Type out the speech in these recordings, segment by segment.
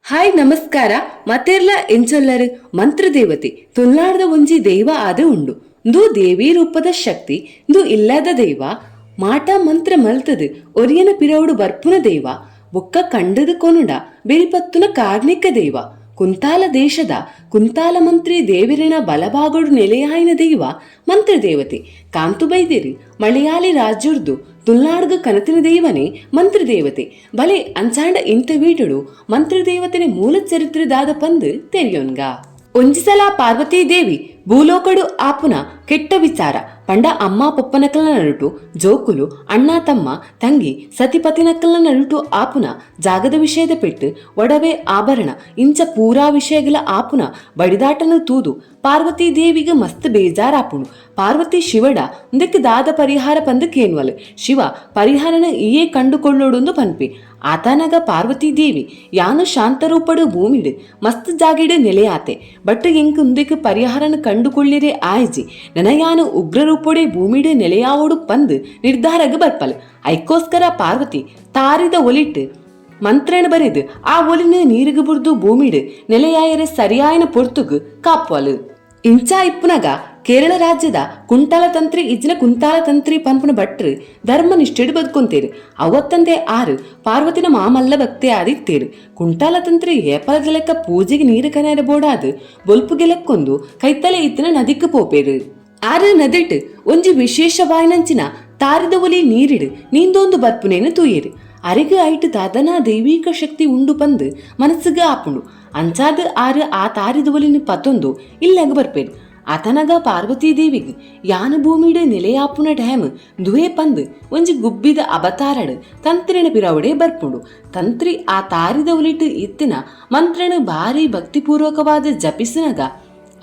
Hi ನಮಸ್ಕಾರ ಮತ್ತೆರ್ಲ ಎಂಚೊಲ್ಲರು ಮಂತ್ರದೇವತೆ ತುಲ್ನಾಡದ ಒಂಜಿ ದೈವ ಆದ ಉಂಡು ಇಂದು ದೇವಿ ರೂಪದ ಶಕ್ತಿ ಇಂದು ಇಲ್ಲದ ದೈವ ಮಾಟ ಮಂತ್ರ ಮಲ್ತದು ಒರಿಯನ ಪಿರವುಡು ಬರ್ಪುನ ದೈವ ಬೊಕ್ಕ ಕಂಡದು ಕೊನುಡ ಬೆರಿಪತ್ತುನ ಕಾರ್ಣಿಕ ದೈವ ಕುಂತಾಲ ದೇಶದ ಕುಂತಾಲ ಮಂತ್ರಿ ದೇವಿರಿನ ಬಲಭಾಗಡು ನೆಲೆಯಾಯಿನ ದೈವ ಮಂತ್ರದೇವತೆ ಕಾಂತು ಬೈದೇರಿ ಮಲಯಾಳಿ ರಾಜ್ಯರ್ದು ತುಲ್ನಾಡ್ಗ ಕನತಿನ ದೈವನೇ ಮಂತ್ರದೇವತೆ ಬಲೆ ಅಂಚಾಂಡ ಇಂತ ವೀಡುಡು ಮಂತ್ರದೇವತೆನೆ ಮೂಲ ಚರಿತ್ರೆದಾದ ಪಂದು ತೆರಿಯೋನ್ಗ ಒಂಜಿಸಲ ಪಾರ್ವತೀ ದೇವಿ ಭೂಲೋಕಡು ಆಪುನ ಕೆಟ್ಟ ವಿಚಾರ ಪಂಡ ಅಮ್ಮ ಪೊಪ್ಪನಕಲ ನಡುಟು ಜೋಕುಲು ಅಣ್ಣ ತಮ್ಮ ತಂಗಿ ಸತಿಪತಿನಕಲ ನಡುಟು ಆಪುನ ಜಾಗದ ವಿಷಯದ ಪೆಟ್ಟು ಒಡವೆ ಆಭರಣ ಇಂಚ ಪೂರಾ ವಿಷಯಗಳ ಆಪುನ ಬಡಿದಾಟನು ತೂದು ಪಾರ್ವತೀ ದೇವಿಗೆ ಮಸ್ತ್ ಬೇಜಾರಾಪುಣು ಪಾರ್ವತಿ ಶಿವಡ ಒಂದಕ್ಕೆ ದಾದ ಪರಿಹಾರ ಪಂದು ಕೇನ್ವಲ್ ಶಿವ ಪರಿಹಾರನ ಈಯೇ ಕಂಡುಕೊಳ್ಳೋಡೊಂದು ಪನ್ಪಿ ಆತನಗ ಪಾರ್ವತೀ ದೇವಿ ಯಾನು ಶಾಂತರೂಪಡು ಭೂಮಿಡು ಮಸ್ತ್ ಜಾಗಿಡು ನೆಲೆಯಾತೆ ಬಟ್ ಎಂಕ್ ಉಂದಕ್ಕೆ ಪರಿಹಾರನ ಕಂಡುಕೊಳ್ಳಿರೆ ಆಯ್ಜಿ ನನಯಾನು ಉಗ್ರರೂಪೊಡೆ ಭೂಮಿಡು ನೆಲೆಯಾವೋಡು ಪಂದು ನಿರ್ಧಾರಗ ಬರ್ಪಲ್ ಐಕೋಸ್ಕರ ಪಾರ್ವತಿ ತಾರಿದ ಒಲಿಟ್ಟು ಮಂತ್ರಣ ಬರೆದು ಆ ಒಲಿನ ನೀರಿಗ ಬುರ್ದು ಭೂಮಿಡು ನೆಲೆಯಾಯರೆ ಸರಿಯಾಯನ ಪೊರ್ತುಗು ಕಾಪುವಲು ಇಂಚ ಇಪ್ಪುನಗ ಕೇರಳ ರಾಜ್ಯದ ಕುಂಟಾಲ ತಂತ್ರಿ ಇಜ್ಜಿನ ಕುಂತಾಲ ತಂತ್ರಿ ಪಂಪನ ಭಟ್ರು ಧರ್ಮನಿಷ್ಠೆಡು ಬದುಕೊಂತೇರು ಅವತ್ತಂದೆ ಆರು ಪಾರ್ವತಿನ ಮಾಮಲ್ಲ ಭಕ್ತಿ ಆದಿತ್ತೇರು ಕುಂಟಾಲ ತಂತ್ರಿ ಏಪಲದ ಲೆಕ್ಕ ಪೂಜೆಗೆ ನೀರು ಕನೆಯರ ಬೋಡಾದು ಬೊಲ್ಪು ಗೆಲಕ್ಕೊಂದು ಕೈತಲೆ ಇತ್ತಿನ ನದಿಕ್ಕೆ ಪೋಪೇರು ಆರು ನದಿಟ್ಟು ಒಂಜಿ ವಿಶೇಷವಾಯಿನಂಚಿನ ತಾರಿದ ಒಲಿ ನೀರಿಡು ನೀಂದೊಂದು ಬರ್ಪುನೇನು ತೂಯೇರು ಅರಿಗ ಐಟು ದಾದನಾ ದೈವಿಕ ಶಕ್ತಿ ಉಂಡು ಪಂದು ಮನಸ್ಸಿಗೆ ಆಪುಂಡು ಅಂಚಾದ ಆರು ಆ ತಾರಿದ ಒಲಿನ ಪತ್ತೊಂದು ಇಲ್ಲಗ ಬರ್ಪೇರು ಆತನಗ ಪಾರ್ವತೀ ದೇವಿಗೆ ಯಾನ ಭೂಮಿಡೆ ನೆಲೆಯಾಪುನ ಡ್ಯಾಮ್ ದುವೆ ಪಂದು ಒಂಜಿ ಗುಬ್ಬಿದ ಅವತಾರಡು ತಂತ್ರಿನ ಪಿರವಡೆ ಬರ್ಪುಂಡು ತಂತ್ರಿ ಆ ತಾರಿದ ಒಲಿಟ್ಟು ಇತ್ತಿನ ಮಂತ್ರಣ ಭಾರಿ ಭಕ್ತಿಪೂರ್ವಕವಾದ ಜಪಿಸಿನಗ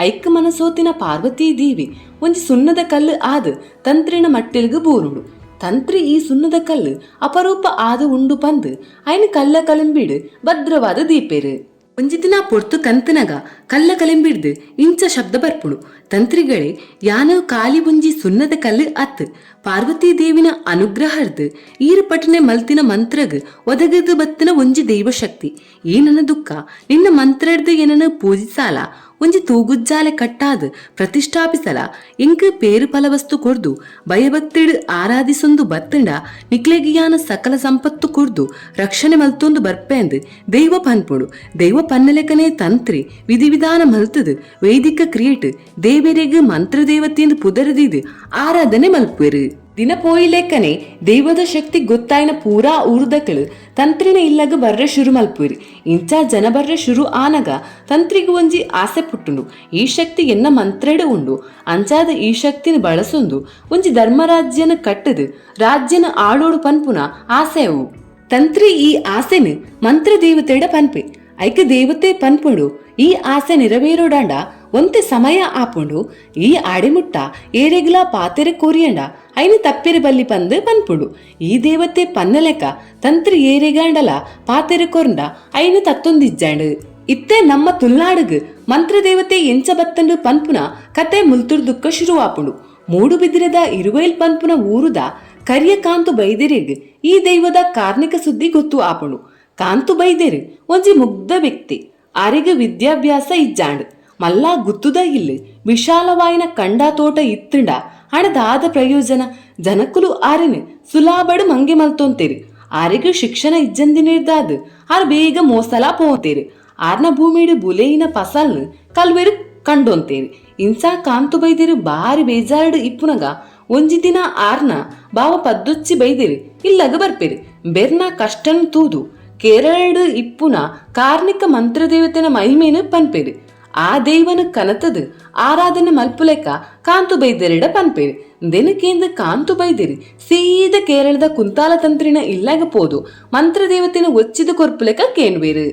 ಐಕ್ಕ ಮನಸೋತಿನ ಪಾರ್ವತೀ ದೇವಿ ಒಂಜಿ ಸುಣ್ಣದ ಕಲ್ಲು ಆದ ತಂತ್ರಿನ ಮಟ್ಟಿಲ್ಗ ಬೂರುಂಡು ತಂತ್ರಿ ಈ ಸುಣ್ಣದ ಕಲ್ಲು ಅಪರೂಪ ಆದ ಉಂಡು ಪಂದು ಐನ ಕಲ್ಲ ಕಲಂಬಿಡು ಭದ್ರವಾದ ದೀಪೇರು ಒಂಜಿ ದಿನ ಪೊರ್ತು ಕಂತನಗ ಕಲ್ಲ ಕಲೆಂಬಿಡ್ದು ಇಂಚ ಶಬ್ದ ಬರ್ಪುಡು ತಂತ್ರಿಗಳೇ ಯಾನವ್ ಕಾಲಿ ಒಂಜಿ ಸುಣ್ಣದ ಕಲ್ಲು ಅತ್ ಪಾರ್ವತೀ ದೇವಿನ ಅನುಗ್ರಹರ್ದು ಈರ ಪಟನೆ ಮಲ್ತಿನ ಮಂತ್ರಗ್ ಒದಗದು ಬತ್ತಿನ ಒಂಜಿ ದೈವ ಶಕ್ತಿ ಈ ನನ್ನ ದುಃಖ ನಿನ್ನ ಮಂತ್ರಡ್ದು ಏನನ ಪೂಜಿಸಾಲ ಒಂಜಿ ತೂಗುಜ್ಜಾಲೆ ಕಟ್ಟಾದ ಪ್ರತಿಷ್ಠಾಪಿಸಲ ಎಂಕ್ ಪೇರು ಫಲವಸ್ತು ಕೊರ್ದು ಭಯಭಕ್ತಿಡು ಆರಾಧಿಸೊಂದು ಬತ್ತಂಡ ನಿಕ್ಲೆಗಿಯಾನ ಸಕಲ ಸಂಪತ್ತು ಕೊರ್ದು ರಕ್ಷಣೆ ಮಲ್ತೊಂದು ಬರ್ಪೆಂದು ದೈವ ಪನ್ಪುಡು ದೈವ ಪನ್ನಲೆಕನೇ ತಂತ್ರಿ ವಿಧಿವಿಧಾನ ಮಲ್ತದು ವೈದಿಕ ಕ್ರಿಯೇಟ್ ದೇವರಿಗೆ ಮಂತ್ರ ದೇವತೆಯಿಂದ ಪುದರದಿದು ಆರಾಧನೆ ಮಲ್ಪುವೆರು ದಿನ ಪೋಯಿಲೆಕ್ಕನೆ ದೈವದ ಶಕ್ತಿ ಗೊತ್ತಾಯಿನ ಪೂರಾ ಊರುದಕ್ಕಳು ತಂತ್ರಿನ ಇಲ್ಲಗ ಬರ್ರೆ ಶುರು ಮಲ್ಪುರಿ ಇಂಚ ಜನ ಬರ್ರೆ ಶುರು ಆನಗ ತಂತ್ರಿಗೂ ಒಂಜಿ ಆಸೆ ಪುಟ್ಟುಂಡು ಈ ಶಕ್ತಿ ಎನ್ನ ಮಂತ್ರೆಡು ಉಂಡು ಅಂಚಾದ ಈ ಶಕ್ತಿನ ಬಳಸೊಂದು ಒಂಜಿ ಧರ್ಮರಾಜ್ಯನ ಕಟ್ಟದು ರಾಜ್ಯನ ಆಳೋಡು ಪನ್ಪುನ ಆಸೆವು ತಂತ್ರಿ ಈ ಆಸೆನು ಮಂತ್ರ ದೇವತೆಡ ಪನ್ಪೆ ಐಕ ದೇವತೆ ಪನ್ಪುಡು ಈ ಆಸೆ ನೆರವೇರೋಡಾಂಡ ಒಂತೆ ಸಮಯ ಆಪುಂಡು ಈ ಆಡಿಮುಟ್ಟ ಏರೆಗ್ಲಾ ಪಾತೆರೆ ಕೋರಿಯಂಡ ಐನ ತಪ್ಪೆರೆ ಬಲ್ಲಿ ಪಂದು ಪನ್ಪುಡು ಈ ದೇವತೆ ಪನ್ನಲೆಕ ತಂತ್ರಿ ಏರೆಗಾಂಡಲ ಪಾತೆರೆ ಕೊರ್ಂಡ ಐನ ತತ್ತೊಂದಿಜ್ಜಾಂಡು ಇತ್ತೆ ನಮ್ಮ ತುಲ್ನಾಡುಗು ಮಂತ್ರ ದೇವತೆ ಎಂಚ ಬತ್ತಂಡು ಪನ್ಪುನ ಕತೆ ಮುಲ್ತುರ್ದುಕ್ಕ ಶುರುವಾಪುಂಡು ಮೂಡು ಬಿದಿರದ ಇರುವೈಲ್ ಪನ್ಪುನ ಊರುದ ಕರಿಯ ಕಾಂತು ಬೈದೆರೆಗ್ ಈ ದೈವದ ಕಾರ್ಣಿಕ ಸುದ್ದಿ ಗೊತ್ತು ಆಪುಂಡು ಕಾಂತು ಬೈದೆರು ಒಂಜಿ ಮುಗ್ಧ ವ್ಯಕ್ತಿ ಆರಿಗ ವಿದ್ಯಾಭ್ಯಾಸ ಇಜ್ಜಾಂಡು ಮಲ್ಲಾ ಗುತ್ತುದ ಇಲ್ಲಿ ವಿಶಾಲವಾಯಿನ ಕಂಡ ತೋಟ ಇತ್ತಂಡ ಹಣದಾದ ಪ್ರಯೋಜನ ಜನಕುಲು ಆರಿನ ಸುಲಾಬಡು ಮಂಗೆ ಮಲ್ತೊಂತೇರು ಆರಿಗ ಶಿಕ್ಷಣ ಇಜ್ಜಂದಿನಿರ್ದಾದ ಆರ್ ಬೇಗ ಮೋಸಲ ಪೋತೇರು ಆರ್ನ ಭೂಮಿಡು ಬುಲೆಯಿನ ಫಸಲ್ನು ಕಲ್ವೆರು ಕಂಡೊಂತೇರು ಇಂಚಾ ಕಾಂತು ಬೈದಿರು ಬಾರಿ ಬೇಜಾರ್ಡು ಇಪ್ಪುನಗ ಒಂಜಿ ದಿನ ಆರ್ನ ಬಾವ ಪದ್ದೊಚ್ಚಿ ಬೈದಿರು ಇಲ್ಲಗ ಬರ್ಪೇರು ಬೆರ್ನ ಕಷ್ಟನ್ ತೂದು ಕೇರಳಡು ಇಪ್ಪುನ ಕಾರ್ಣಿಕ ಮಂತ್ರದೇವತೆನ ಮಹಿಮೇನು ಪನ್ಪೇರು ಆ ದೈವನ ಕನತದು ಆರಾಧನೆ ಮಲ್ಪುಲೆಕ್ಕ ಕಾಂತು ಬೈದೆರಿಡ ಪನ್ಪೇರು ದೆನಕೇಂದ್ರ ಕಾಂತು ಬೈದೆರಿ ಸೀದ ಕೇರಳದ ಕುಂತಾಲ ತಂತ್ರಿನ ಇಲ್ಲಗ ಪೋದು ಮಂತ್ರದೇವತೆನ ಒಚ್ಚಿದ ಕೊರ್ಪುಲೆಕ್ಕ ಕೇನ್ವೇರು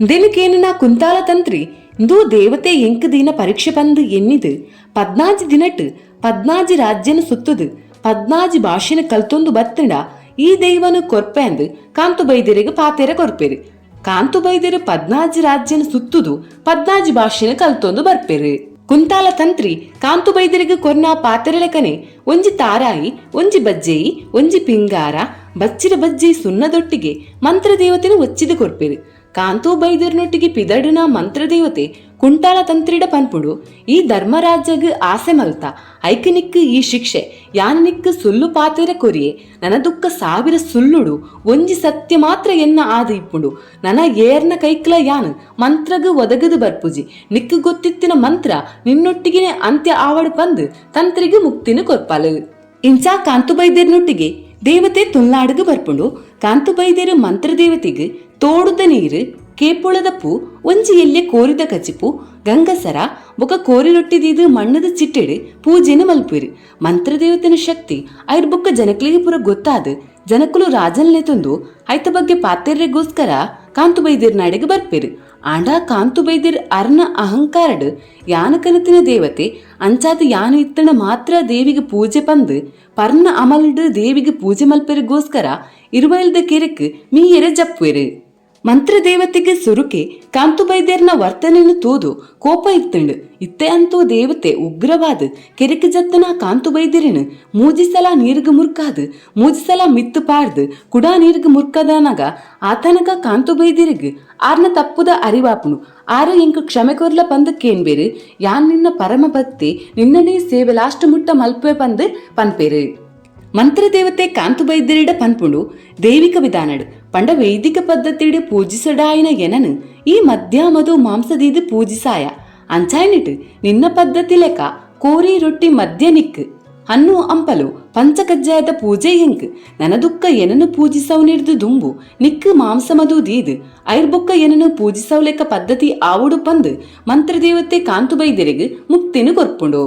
ದೆನಕೇನ ಕುಂತಾಲ ತಂತ್ರಿ ಇಂದು ದೇವತೆ ಎಂಕ್ ದಿನ ಪರೀಕ್ಷೆ ಪಂದು ಎನ್ನಿದು 14 ದಿನಟ್ಟು 14 ರಾಜ್ಯನ ಸುತ್ತದು 14 ಭಾಷೆನ ಕಲ್ತೊಂದು ಬತ್ತಂಡ ಈ ದೈವನು ಕೊರ್ಪೆಂದು ಕಾಂತು ಬೈದೆರಿಗೆ ಪಾತೆರೆ ಕೊರ್ಪೇರು ಕಾಂತು ಬೈದೆರು 14 ರಾಜ್ಯನ ಸುತ್ತುದು 14 ಭಾಷೆನ ಕಲ್ತೊಂದು ಬರ್ಪೇರು ಕುಂತಾಲ ತಂತ್ರಿ ಕಾಂತು ಬೈದೆರಿಗೆ ಕೊರ್ನ ಪಾತೆರೆಲೆಕನೆ ಒಂಜಿ ತಾರಾಯಿ ಒಂಜಿ ಬಜ್ಜೆಯಿ ಒಂಜಿ ಪಿಂಗಾರ ಬಚ್ಚಿರ ಬಜ್ಜಿ ಸುಣ್ಣದೊಟ್ಟಿಗೆ ಮಂತ್ರ ದೇವತೆನ ಒಚ್ಚಿದ ಕೊರ್ಪೇರು ಕಾಂತು ಬೈದಿರ್ನೊಟ್ಟಿಗೆ ಪಿದಡಿನ ಮಂತ್ರದೇವತೆ ಕುಂಟಾಲ ತಂತ್ರಿಡ ಪನ್ಪುಡು ಈ ಧರ್ಮರಾಜ್ಯಗ್ ಆಸೆ ಮಲ್ತ ಐಕನಿಕ್ ಈ ಶಿಕ್ಷೆ ಯಾನಿಕ್ ಸುಳ್ಳು ಪಾತೆರ ಕೊರಿಯೆ ನನ ದುಃಖ ಸಾವಿರ ಸುಳ್ಳುಡು ಒಂಜಿ ಸತ್ಯ ಮಾತ್ರ ಎನ್ನ ಆದ ಇಪ್ಪುಂಡು ನನ ಏರ್ನ ಕೈಕ್ಲ ಯಾನ್ ಮಂತ್ರಗ್ ಒದಗದು ಬರ್ಪುಜಿ ನಿಕ್ ಗೊತ್ತಿತ್ತಿನ ಮಂತ್ರ ನಿನ್ನೊಟ್ಟಿಗೆ ಅಂತ್ಯ ಆವಡ್ ಪಂದ್ ತಂತ್ರಿಗ್ ಮುಕ್ತಿನ ಕೊರ್ಪಲು ಇಂಚಾ ಕಾಂತು ಬೈದ್ಯರ್ನೊಟ್ಟಿಗೆ ದೇವತೆ ತುಲ್ನಾಡ್ಗ್ ಬರ್ಪುಂಡು ಕಾಂತು ಬೈದ್ಯರು ಮಂತ್ರ ದೇವತೆಗ್ ತೋಡುದ ನೀರು ಕೇಪುಳದ ಪೂ ಒಂಜಿ ಎಲ್ಲೆ ಕೋರಿದ ಕಚಿಪು ಗಂಗಸರ ಬೊಕ ಕೋರಿ ರೊಟ್ಟಿದಿದು ಮಣ್ಣದ ಚಿಟ್ಟೆಡು ಪೂಜೆನ ಮಲ್ಪಿರು ಮಂತ್ರದೇವತೆನ ಶಕ್ತಿ ಐರ್ ಬೊಕ್ಕ ಜನಕ್ಲಿಗೆ ಪುರ ಗೊತ್ತಾದ ಜನಕುಲು ರಾಜನ್ಲೆ ತಂದು ಐತ ಬಗ್ಗೆ ಪಾತೆರ್ರೆಗೋಸ್ಕರ ಕಾಂತು ಬೈದ್ಯರ್ ನಾಡಿಗೆ ಬರ್ಪೇರು ಆಂಡ ಕಾಂತು ಬೈದ್ಯರ್ ಅರ್ನ ಅಹಂಕಾರಡ್ ಯಾನ ಕನತಿನ ದೇವತೆ ಅಂಚಾದ ಯಾನ ಇತ್ತಣ ಮಾತ್ರ ದೇವಿಗೆ ಪೂಜೆ ಪಂದ್ ಪರ್ನ ಅಮಲ್ಡ್ ದೇವಿಗೆ ಪೂಜೆ ಮಲ್ಪೆರಿಗೋಸ್ಕರ ಇರುವಲ್ದ ಕೆರೆಕ್ ಮೀಯರೆ ಜಪ್ಪುವೆರು ಮಂತ್ರ ದೇವತೆಗೆ ಸುರುಕೆ ಕಾಂತು ಬೈದ್ಯರ್ನ ವರ್ತನೆಯನ್ನು ತೋದು ಕೋಪ ಇತ್ತಂಡು ಇತ್ತೆ ಅಂತೂ ದೇವತೆ ಉಗ್ರವಾದ ಕೆರೆಕ ಜತ್ತನ ಕಾಂತು ಬೈದ್ಯರನು ಮೂಜಿಸಲ ನೀರ್ಗ ಮುರ್ಕಾದ್ ಮೂಜಿಸಲ ಮಿತ್ತು ಪಾಡ್ದು ಕುಡಾ ನೀರ್ಗ ಮುರ್ಕದಾನಾಗ ಆತನಕ ಕಾಂತು ಬೈದ್ಯರಿಗ್ ಆರ್ನ ತಪ್ಪುದ ಅರಿವಾಪುನು ಆರು ಎಂಕು ಕ್ಷಮೆ ಕೊರ್ಲ ಪಂದಕ್ಕೇನ್ ಬೇರು ಯಾನ್ ನಿನ್ನ ಪರಮ ಭಕ್ತಿ ನಿನ್ನನೇ ಸೇವೆ ಲಾಸ್ಟ್ ಮುಟ್ಟ ಮಲ್ಪೆ ಪಂದ್ ಪನ್ಪೇರು ಮಂತ್ರದೇವತೆ ಕಾಂತು ಬೈದ್ಯರಿಡ ಪನ್ಪುಂಡು ದೈವಿಕ ವಿಧಾನಡು ಪಂಡ ವೈದಿಕ ಪದ್ಧತಿಡು ಪೂಜಿಸಡಾಯಿನ ಎನನು ಈ ಮಧ್ಯ ಮಧು ಮಾಂಸದೀದು ಪೂಜಿಸಾಯ ಅಂಚಾಯ್ನಿಟ್ ನಿನ್ನ ಪದ್ಧತಿ ಲೆಕ್ಕ ಕೋರಿ ರೊಟ್ಟಿ ಮಧ್ಯ ನಿಕ್ ಹಣ್ಣು ಅಂಪಲು ಪಂಚಕಜ್ಜಾಯದ ಪೂಜೆ ಹೆಂಕ್ ನನ ದುಃಖ ಎನನು ಪೂಜಿಸವ್ನಿರ್ದು ದುಂಬು ನಿಕ್ ಮಾಂಸ ಮಧು ದೀದ್ ಐರ್ಬೊಕ್ಕ ಎನನು ಪೂಜಿಸವ್ಲೆಕ್ಕ ಪದ್ಧತಿ ಆವುಡು ಪಂದ್ ಮಂತ್ರದೇವತೆ ಕಾಂತು ಬೈದ್ಯರಿಗ್ ಮುಕ್ತಿನು ಕೊರ್ಪುಂಡು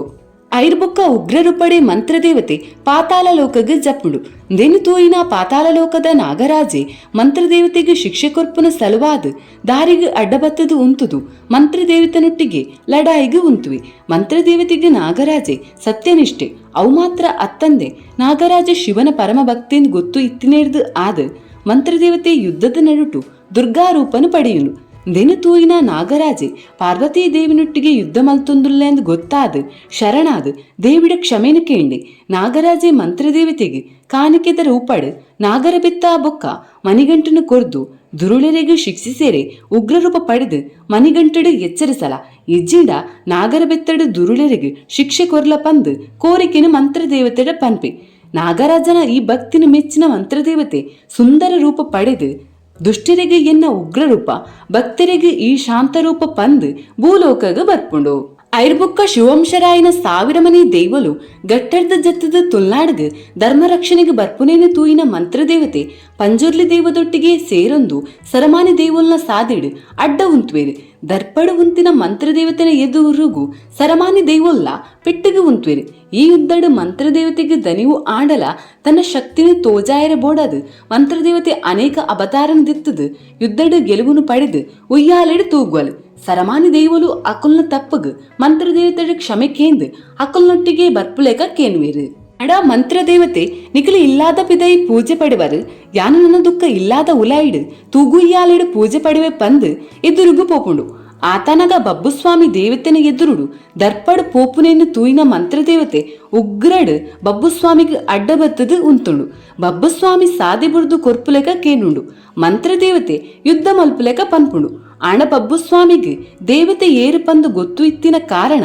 ಐರ್ಬೊಕ್ಕ ಉಗ್ರರುಪಡೆ ಮಂತ್ರದೇವತೆ ಪಾತಾಳ ಲೋಕಗ್ ಜಪ್ಪುಡು ದೆನು ತೂಯಿನ ಪಾತಾಳ ಲೋಕದ ನಾಗರಾಜೆ ಮಂತ್ರದೇವತೆಗೆ ಶಿಕ್ಷೆ ಕೊರ್ಪುನ ಸಲುವಾದ ದಾರಿಗೆ ಅಡ್ಡಬತ್ತದು ಉಂತುದು ಮಂತ್ರದೇವತನೊಟ್ಟಿಗೆ ಲಡಾಯಿಗೆ ಉಂತುವಿ ಮಂತ್ರದೇವತೆಗೆ ನಾಗರಾಜೆ ಸತ್ಯನಿಷ್ಠೆ ಅವು ಮಾತ್ರ ಅತ್ತಂದೆ ನಾಗರಾಜ ಶಿವನ ಪರಮ ಭಕ್ತಿಯಿಂದ ಗೊತ್ತು ಇತ್ತಿನೇರ್ದು ಆದ ಮಂತ್ರದೇವತೆ ಯುದ್ಧದ ನಡುಟು ದುರ್ಗಾರೂಪನು ಪಡೆಯುನು ದೆನು ತೂಯಿನ ನಾಗರಾಜೆ ಪಾರ್ವತೀ ದೇವಿನೊಟ್ಟಿಗೆ ಯುದ್ಧ ಮಲ್ತೊಂದುಲ್ಲೆಂದು ಗೊತ್ತಾದ ಶರಣಾದ ದೇವಿಡ ಕ್ಷಮೆನ ಕೇಂಡೆ ನಾಗರಾಜೆ ಮಂತ್ರದೇವತೆಗೆ ಕಾಣಿಕೆದ ರೂಪಡ್ ನಾಗರ ಬೆತ್ತ ಬೊಕ್ಕ ಮಣಿಗಂಟನು ಕೊರ್ದು ದುರುಳೆರೆಗೆ ಶಿಕ್ಷಿಸೇರೆ ಉಗ್ರರೂಪ ಪಡೆದು ಮಣಿಗಂಟಡು ಎಚ್ಚರಿಸಲ ಇಜ್ಜಿಂಡ ನಾಗರ ಬೆತ್ತಡು ದುರುಳೆರೆಗೆ ಶಿಕ್ಷೆ ಕೊರ್ಲ ಪಂದ್ ಕೋರಿಕೆನು ಮಂತ್ರದೇವತೆಡ ಪನ್ಪೆ ನಾಗರಾಜನ ಈ ಭಕ್ತಿನ ಮೆಚ್ಚಿನ ಮಂತ್ರದೇವತೆ ಸುಂದರ ರೂಪ ಪಡೆದು ದುಷ್ಟರಿಗೆ ಎನ್ನ ಉಗ್ರರೂಪ ಭಕ್ತರಿಗೆ ಈ ಶಾಂತರೂಪ ಪಂದ್ ಭೂಲೋಕಗ ಬರ್ಪುಂಡು ಐರ್ಬುಕ್ಕ ಶಿವಂಶರಾಯನ ಸಾವಿರ ಮನಿ ದೈವಲು ಗಟ್ಟರ್ದ ಜತ್ತದ ತುಲ್ನಾಡ್ಗ್ ಧರ್ಮರಕ್ಷಣೆಗೆ ಬರ್ಪುನೇನು ತೂಯಿನ ಮಂತ್ರದೇವತೆ ಪಂಜುರ್ಲಿ ದೇವದೊಟ್ಟಿಗೆ ಸೇರೊಂದು ಸರಮಾನಿ ದೇವಲ್ನ ಸಾದಿಡ್ ಅಡ್ಡ ಉಂತ್ವೇರು ದರ್ಪಡು ಉಂತಿನ ಮಂತ್ರದೇವತೆನ ಎದುರುಗು ಸರಮಾನಿ ದೇವಲ್ಲ ಪೆಟ್ಟಿಗೆ ಉಂತ್ವೇರು ಈ ಯುದ್ಧಡು ಮಂತ್ರದೇವತೆಗೆ ದನಿವು ಆಡಲ ತನ್ನ ಶಕ್ತಿನ ತೋಜಾಯರ ಬೋಡದು ಮಂತ್ರದೇವತೆ ಅನೇಕ ಅವತಾರನ ದಿತ್ತದು ಯುದ್ಧಡು ಗೆಲುವುನು ಪಡೆದು ಉಯ್ಯಾಲೆಡು ತೂಗ್ವಲು ಸರಮಾನಿ ದೇವಲು ಅಕುಲ್ನ ತಪ್ಪಗ್ ಮಂತ್ರದೇವತೆಯ ಕ್ಷಮೆ ಕೇಂದ್ ಅಕುಲ್ನೊಟ್ಟಿಗೆ ಬರ್ಪುಲೇಕ ಕೇನ್ವೇರು ಅಡ ಮಂತ್ರದೇವತೆ ನಿಖಲು ಇಲ್ಲಾದ ಪಿದೈ ಪೂಜೆ ಪಡೆವರು ಯಾನು ನನ್ನ ದುಃಖ ಇಲ್ಲಾದ ಉಲಾಯಿಡು ತೂಗುಯ್ಯಾಲೆಡು ಪೂಜೆ ಪಡೆವೆ ಪಂದ್ ಎದುರುಗು ಪೋಪುಂಡು ಆತನಗ ಬಬ್ಬುಸ್ವಾಮಿ ದೇವತೆನ ಎದುರುಡು ದರ್ಪಡ್ ಪೋಪುನೇನು ತೂಯಿನ ಮಂತ್ರದೇವತೆ ಉಗ್ರಡ್ ಬಬ್ಬುಸ್ವಾಮಿಗೆ ಅಡ್ಡ ಬತ್ತದು ಉಂತುಂಡು ಬಬ್ಬುಸ್ವಾಮಿ ಸಾದಿ ಬುಡ್ದು ಕೊರ್ಪುಲೆಕ ಕೇನುಂಡು ಮಂತ್ರದೇವತೆ ಯುದ್ಧ ಮಲ್ಪುಲೆಕ ಪನ್ಪುಂಡು ಆಣ ಬಬ್ಬುಸ್ವಾಮಿಗೆ ದೇವತೆ ಏರು ಪಂದು ಗೊತ್ತು ಇತ್ತಿನ ಕಾರಣ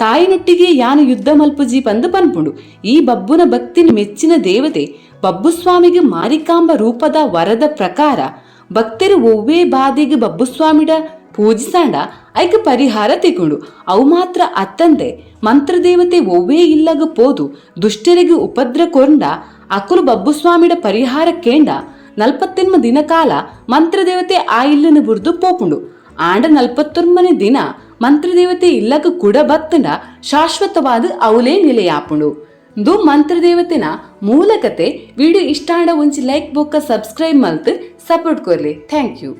ತಾಯಿನೊಟ್ಟಿಗೆ ಯಾನು ಯುದ್ಧ ಮಲ್ಪುಜಿ ಪಂದು ಪನ್ಪುಂಡು ಈ ಬಬ್ಬುನ ಭಕ್ತಿನ ಮೆಚ್ಚಿನ ದೇವತೆ ಬಬ್ಬುಸ್ವಾಮಿಗೆ ಮಾರಿಕಾಂಬ ರೂಪದ ವರದ ಪ್ರಕಾರ ಭಕ್ತರು ಒವ್ವೇ ಬಾದಿಗೆ ಬಬ್ಬುಸ್ವಾಮಿಡ ಪೂಜಿಸಾಂಡ ಐಕ ಪರಿಹಾರ ತಿಕೊಂಡು ಅವು ಮಾತ್ರ ಅತ್ತಂದೆ ಮಂತ್ರದೇವತೆ ಒವ್ವೇ ಇಲ್ಲಗ ಪೋದು ದುಷ್ಟರಿಗೆ ಉಪದ್ರ ಕೊಂಡ ಅಕುಲು ಬಬ್ಬುಸ್ವಾಮಿಡ ಪರಿಹಾರ ಕೇಂಡ 40 ದಿನ ಕಾಲ ಮಂತ್ರದೇವತೆ ಆ ಇಲ್ಲನ್ನು ಬುರ್ದು ಪೋಪುಂಡು ಆಂಡ 49ನೇ ದಿನ ಮಂತ್ರದೇವತೆ ಇಲ್ಲಗ ಕೂಡ ಬತ್ತಂಡ ಶಾಶ್ವತವಾದ ಅವಲೇ ನಿಲೆಯಾಪುಂಡು ದು ಮಂತ್ರದೇವತೆನ ಮೂಲ ಕತೆ ವಿಡಿಯೋ ಇಷ್ಟ ಆಂಡ ಒಂಚಿ ಲೈಕ್ ಬೊಕ್ಕ ಸಬ್ಸ್ಕ್ರೈಬ್ ಮಲ್ತ್ ಸಪೋರ್ಟ್ ಕೊರ್ಲಿ ಥ್ಯಾಂಕ್ ಯು.